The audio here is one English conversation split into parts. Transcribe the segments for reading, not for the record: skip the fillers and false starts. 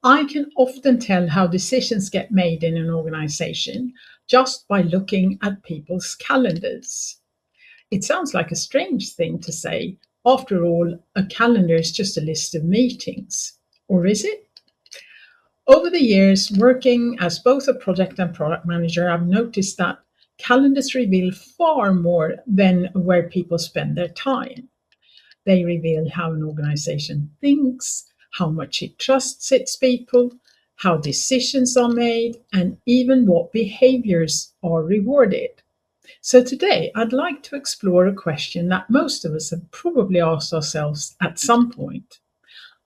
I can often tell how decisions get made in an organization just by looking at people's calendars. It sounds like a strange thing to say. After all, a calendar is just a list of meetings. Or is it? Over the years, working as both a project and product manager, I've noticed that calendars reveal far more than where people spend their time. They reveal how an organization thinks, how much it trusts its people, how decisions are made, and even what behaviors are rewarded. So today, I'd like to explore a question that most of us have probably asked ourselves at some point.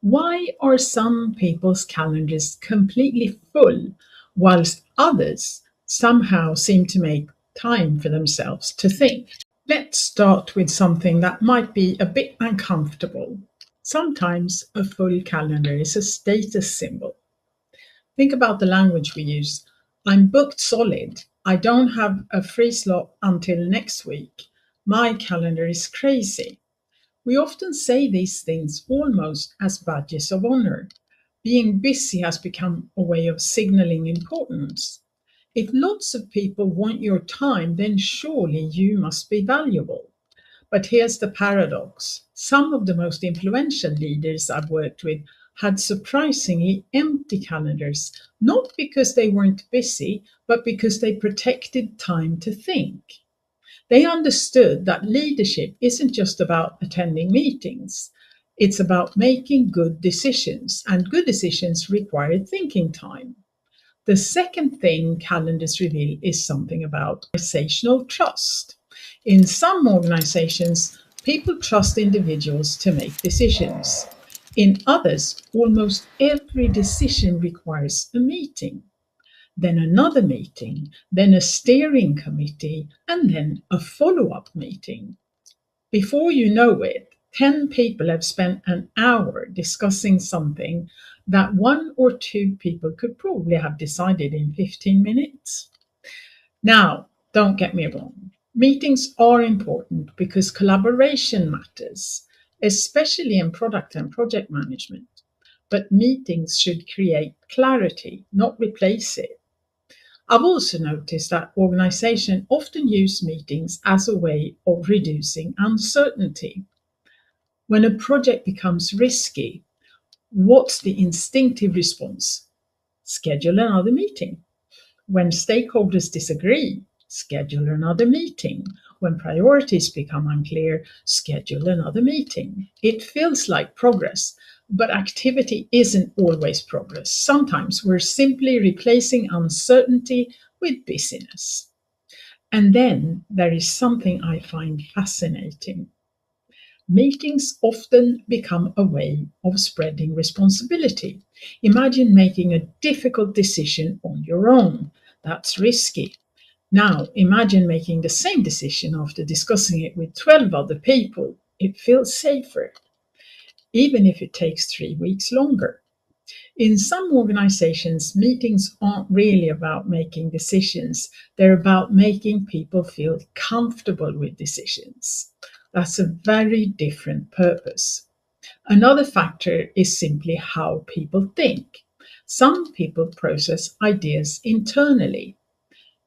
Why are some people's calendars completely full, whilst others somehow seem to make time for themselves to think? Let's start with something that might be a bit uncomfortable. Sometimes a full calendar is a status symbol. Think about the language we use. I'm booked solid. I don't have a free slot until next week. My calendar is crazy. We often say these things almost as badges of honor. Being busy has become a way of signaling importance. If lots of people want your time, then surely you must be valuable. But here's the paradox. Some of the most influential leaders I've worked with had surprisingly empty calendars, not because they weren't busy, but because they protected time to think. They understood that leadership isn't just about attending meetings. It's about making good decisions, and good decisions require thinking time. The second thing calendars reveal is something about organizational trust. In some organizations, people trust individuals to make decisions. In others, almost every decision requires a meeting, then another meeting, then a steering committee, and then a follow up meeting. Before you know it, 10 people have spent an hour discussing something that one or two people could probably have decided in 15 minutes. Now, don't get me wrong. Meetings are important because collaboration matters, especially in product and project management. But meetings should create clarity, not replace it. I've also noticed that organizations often use meetings as a way of reducing uncertainty. When a project becomes risky, what's the instinctive response? Schedule another meeting. When stakeholders disagree, schedule another meeting. When priorities become unclear, schedule another meeting. It feels like progress, but activity isn't always progress. Sometimes we're simply replacing uncertainty with busyness. And then there is something I find fascinating. Meetings often become a way of spreading responsibility. Imagine making a difficult decision on your own. That's risky. Now, imagine making the same decision after discussing it with 12 other people. It feels safer, even if it takes 3 weeks longer. In some organizations, meetings aren't really about making decisions, they're about making people feel comfortable with decisions. That's a very different purpose. Another factor is simply how people think. Some people process ideas internally.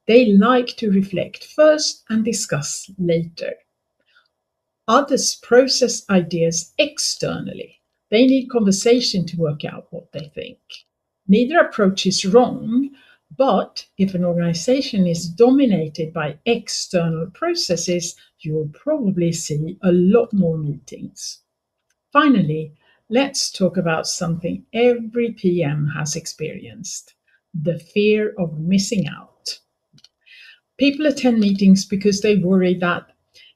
They like to reflect first and discuss later. Others process ideas externally. They need conversation to work out what they think. Neither approach is wrong, but if an organization is dominated by external processes, you'll probably see a lot more meetings. Finally, let's talk about something every PM has experienced: the fear of missing out. People attend meetings because they worry that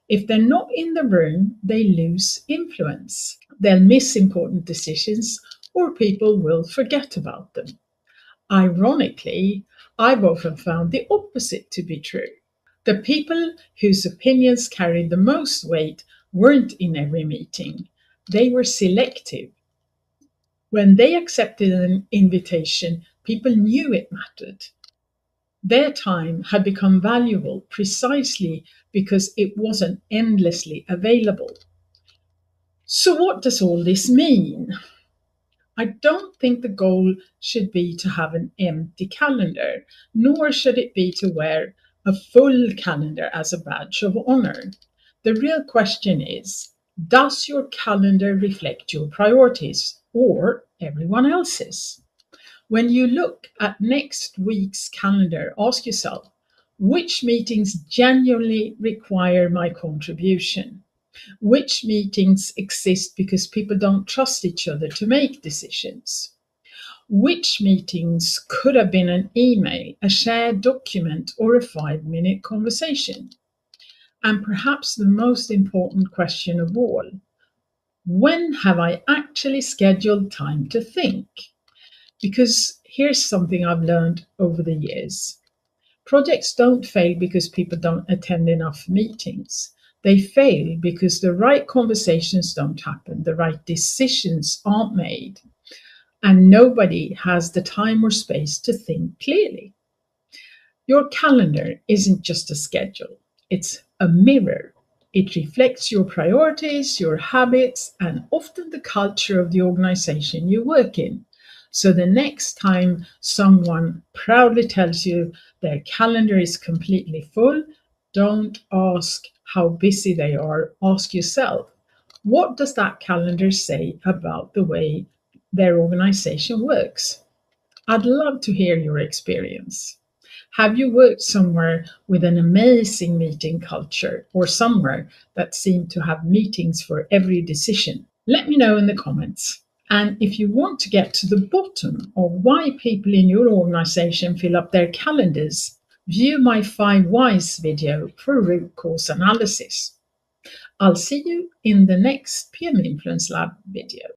if they're not in the room, they lose influence. They'll miss important decisions, or people will forget about them. Ironically, I've often found the opposite to be true. The people whose opinions carried the most weight weren't in every meeting. They were selective. When they accepted an invitation, people knew it mattered. Their time had become valuable precisely because it wasn't endlessly available. So, what does all this mean? I don't think the goal should be to have an empty calendar, nor should it be to wear a full calendar as a badge of honor. The real question is, does your calendar reflect your priorities or everyone else's? When you look at next week's calendar, ask yourself, which meetings genuinely require my contribution? Which meetings exist because people don't trust each other to make decisions? Which meetings could have been an email, a shared document, or a 5-minute conversation? And perhaps the most important question of all, when have I actually scheduled time to think? Because here's something I've learned over the years. Projects don't fail because people don't attend enough meetings. They fail because the right conversations don't happen, the right decisions aren't made, and nobody has the time or space to think clearly. Your calendar isn't just a schedule, it's a mirror. It reflects your priorities, your habits, and often the culture of the organization you work in. So the next time someone proudly tells you their calendar is completely full, don't ask how busy they are. Ask yourself, what does that calendar say about the way their organization works? I'd love to hear your experience. Have you worked somewhere with an amazing meeting culture or somewhere that seemed to have meetings for every decision? Let me know in the comments. And if you want to get to the bottom of why people in your organization fill up their calendars, view my 5 whys video for root cause analysis. I'll see you in the next PM Influence Lab video.